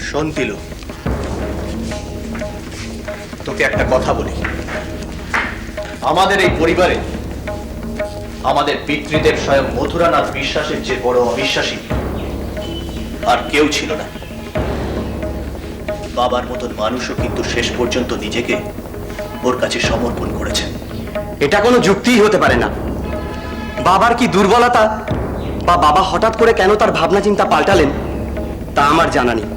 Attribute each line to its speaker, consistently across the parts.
Speaker 1: শোন তিলু, তোকে একটা কথা বলি। আমাদের এই পরিবারে আমাদের পিতৃদেব স্বয়ং মথুরানাথ বিশ্বাসের যে বড় অবিশ্বাসী আর কেউ ছিল না। বাবার মতন মানুষও কিন্তু শেষ পর্যন্ত নিজেকে ওর কাছে সমর্পণ করেছেন।
Speaker 2: এটা কোনো যুক্তিই হতে পারে না। বাবার কি দুর্বলতা বা বাবা হঠাৎ করে কেন তার ভাবনা চিন্তা পাল্টালেন তা আমার জানা নেই,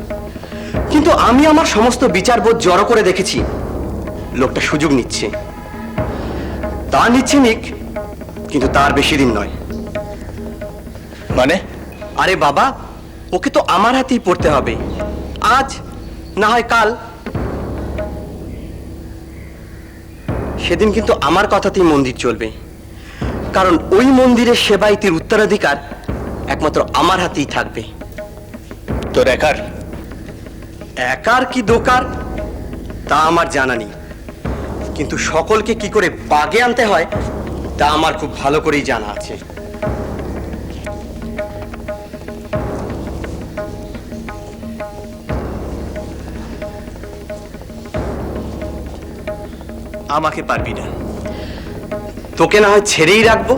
Speaker 2: কিন্তু আমি আমার সমস্ত বিচারবোধ জড়ো করে দেখেছি লোকটা সুযোগ নিচ্ছে। তা নিচ্ছে নিক, কিন্তু তার বেশি দিন নয়।
Speaker 1: মানে?
Speaker 2: আরে বাবা, ওকে তো আমার হাতেই পড়তে হবে, আজ না হয় কাল। সেদিন কিন্তু আমার কথাতেই মন্দির চলবে, কারণ ওই মন্দিরের সেবায়িতের উত্তরাধিকার একমাত্র আমার হাতেই থাকবে।
Speaker 1: তোর একার?
Speaker 2: একার কি দোকার তা আমার জানা নেই, কিন্তু সকলকে কি করে বাগে আনতে হয় তা আমার খুব ভালো করেই জানা আছে।
Speaker 1: আমাকে পারবি না।
Speaker 2: তোকে না হয় ছেড়েই রাখবো,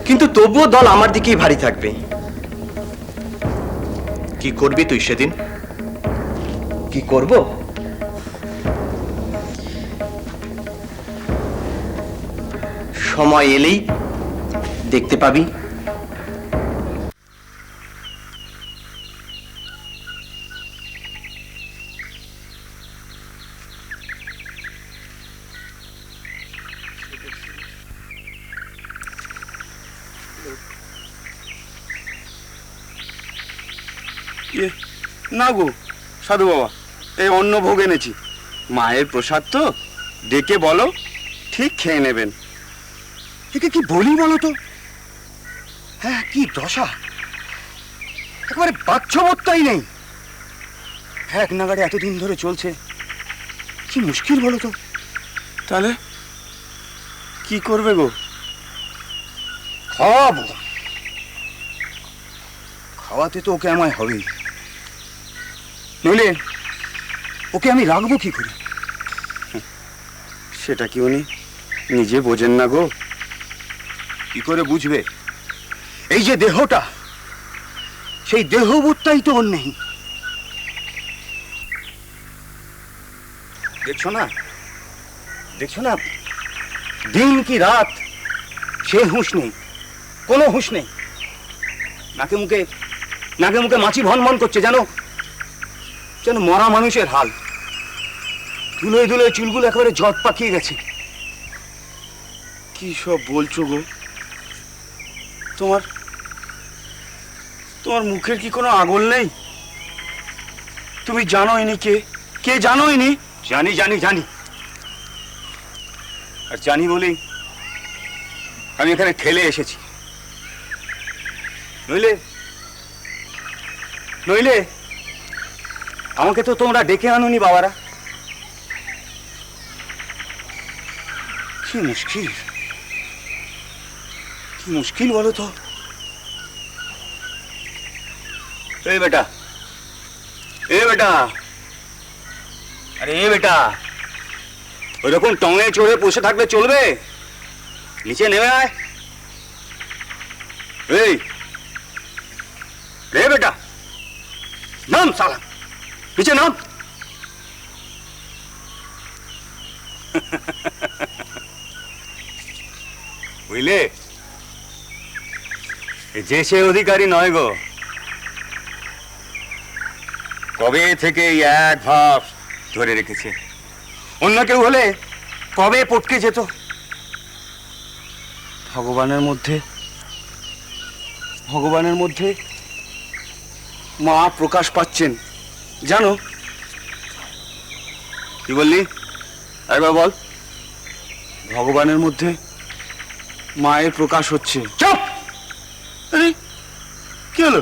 Speaker 2: কিন্তু তবুও দল আমার দিকেই ভারী থাকবে।
Speaker 1: কি করবি তুই সেদিন?
Speaker 2: কি করব? সময় এলেই দেখতে পাবি।
Speaker 3: না গো সাধু বাবা, এই অন্ন ভোগ এনেছি, মায়ের প্রসাদ তো, ডেকে বলো ঠিক খেয়ে নেবেন। একে কি বলি বলো তো? হ্যাঁ, কি দশা, একেবারে বাচ্চবত্তাই নেই। এক নাগাড়ে এতদিন ধরে চলছে, কি মুশকিল বলো তো। তাহলে কি করবে গো? খাওয়াবো, খাওয়াতে তো ওকে আমায় হবেই, নইলে ওকে আমি রাখবো কি করে? সেটা কি উনি নিজে বোঝেন না গো? কি করে বুঝবে? এই যে দেহটা, সেই দেহবোধটাই তো ওর নেই। দেখছো না, দেখছো না, দিন কি রাত সে হুঁশ নেই, কোনো হুঁশ নেই। নাকে মুখে মাছি ভন ভন করছে, যেন যেন মরা মানুষের হাল। ধুলোয় ধুলোয় চুলগুলো একেবারে জট পাকিয়ে গেছে। কি সব বলছো গো? তোমার তোমার মুখের কি কোনো আগল নেই? তুমি জানো ইনি কে? কে জানো ইনি? জানি জানি জানি, আর জানি বলেই আমি এখানে ঠেলে এসেছি। নইলে নইলে আমাকে তো তোমরা ডেকে আনোনি বাবারা। কি মুশকিল, কি মুশকিল বলো তো। এ বেটা, এ বেটা, আরে এ বেটা, ওইরকম টঙে চড়ে বসে থাকলে চলবে? নিচে নেমে আয়। এই রে বেটা, নাম সালা, নিচে নাম। বুঝলে, যে সে অধিকারী নয় গো। কবে থেকে এই এক ভাব ধরে রেখেছে। অন্য কেউ হলে কবে পটকে যেত। ভগবানের মধ্যে মা প্রকাশ পাচ্ছেন, জানো? কি বললি? একবার বল। ভগবানের মধ্যে মায়ের প্রকাশ হচ্ছে। চুপ! কি হলো?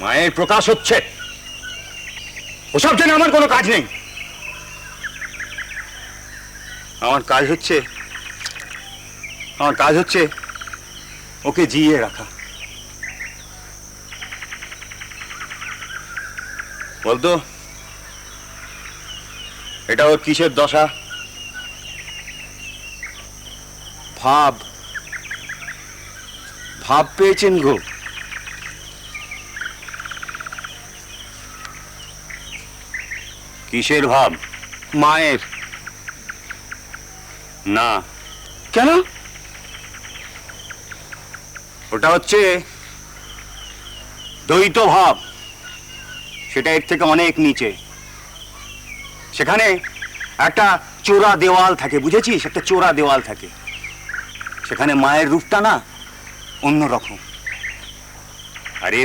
Speaker 3: মায়ের প্রকাশ হচ্ছে, ওসব জন্য আমার কোনো কাজ নেই। আমার কাজ হচ্ছে ওকে জিয়ে রাখা। বলতো এটা ওর কিসের দশা? ভাব ভাব পেয়েছেন গো? কিসের ভাব? মায়ের। না। কেন? ওটা হচ্ছে দ্বৈত ভাব, সেটা এর থেকে অনেক নিচে। সেখানে একটা চোরা দেওয়াল থাকে, বুঝেছিস? একটা চোরা দেওয়াল থাকে, সেখানে মায়ের রূপটা না অন্যরকম। আর এ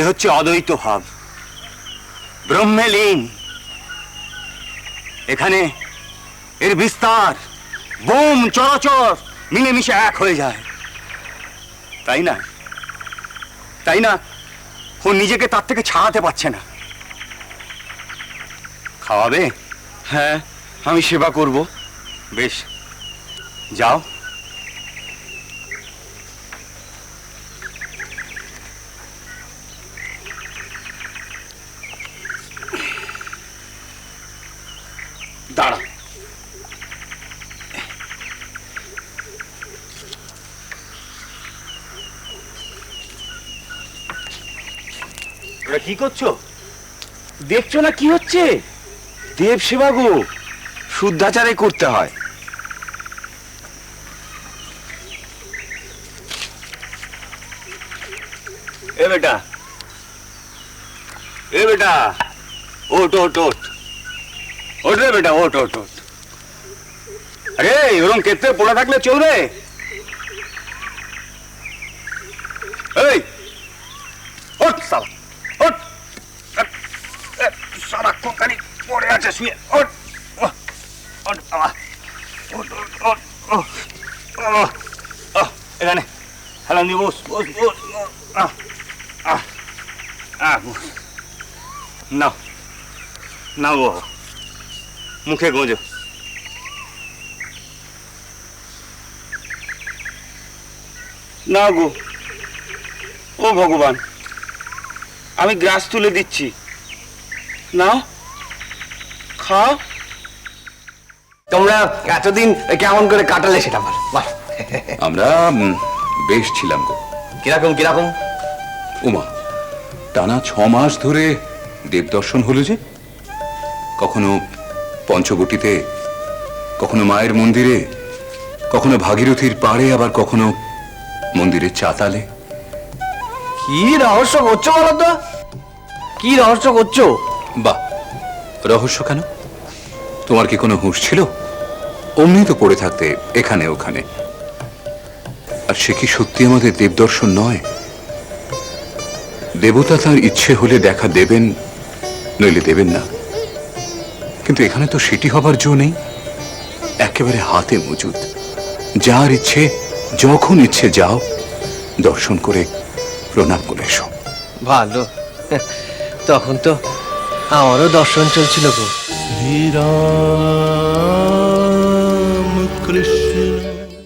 Speaker 3: হচ্ছে অদ্বৈত ভাব, ব্রহ্মে লীন। এখানে এর বিস্তার, বোম চরাচর মিলেমিশে এক হয়ে যায়। তাই না? তাই না? ও নিজেকে তার থেকে ছাড়াতে পারছে না। খাওয়াবে? হ্যাঁ, আমি সেবা করব। বেশ, যাও। দাঁড়া। ওরা কি করছো? দেখছো না কি হচ্ছে? দেব সেবা গো, শুদ্ধাচারে করতে হয়। এ বেটা, এ বেটা, ওট ওট ওট ওট রে বেটা, ওট ওট ওট। আরে ওরকম ক্ষেত্রে পড়ে থাকলে চলবে? এই ওট সালা, ওট। সারাক্ষণ খালি পড়ে আছে শুয়ে। ওট ওট বাবা, ওট ওট ওট। এখানে হেলান দিয়ে বস বস বস। না না গো, মুখে গোঁজো। না গো, ও ভগবান, আমি গ্রাস তুলে দিচ্ছি, নাও খাও।
Speaker 2: তোমরা এতদিন কেমন করে কাটালে সেটা বল।
Speaker 4: আমরা বেশ ছিলাম গো।
Speaker 2: কিরকম কিরকম?
Speaker 4: উমা, টানা 6 মাস ধরে দেবদর্শন হলো যে, কখনো পঞ্চবটিতে, কখনো মায়ের মন্দিরে, কখনো ভাগীরথীর পাড়ে, আবার কখনো মন্দিরের চাতালে।
Speaker 2: কি রহস্য করছো বলো তো? কি রহস্য করছো?
Speaker 4: বাহ, রহস্য কেন? তোমার কি কোনো হুঁশ ছিল? অমনি তো পড়ে থাকতে এখানে ওখানে। আর সে কি সত্যি আমাদের দেবদর্শন নয়? দেবতা তার ইচ্ছে হলে দেখা দেবেন, নইলে দেবেন না। কিন্তু এখানে তো সেটি হবার জো নেই, একেবারে হাতে মজুদ। যার ইচ্ছে যখন ইচ্ছে যাও, দর্শন করে প্রণাম করে এসো।
Speaker 5: ভালো, তখন তো আমারও দর্শন চলছিল গো।
Speaker 6: শ্রীরাম কৃষ্ণ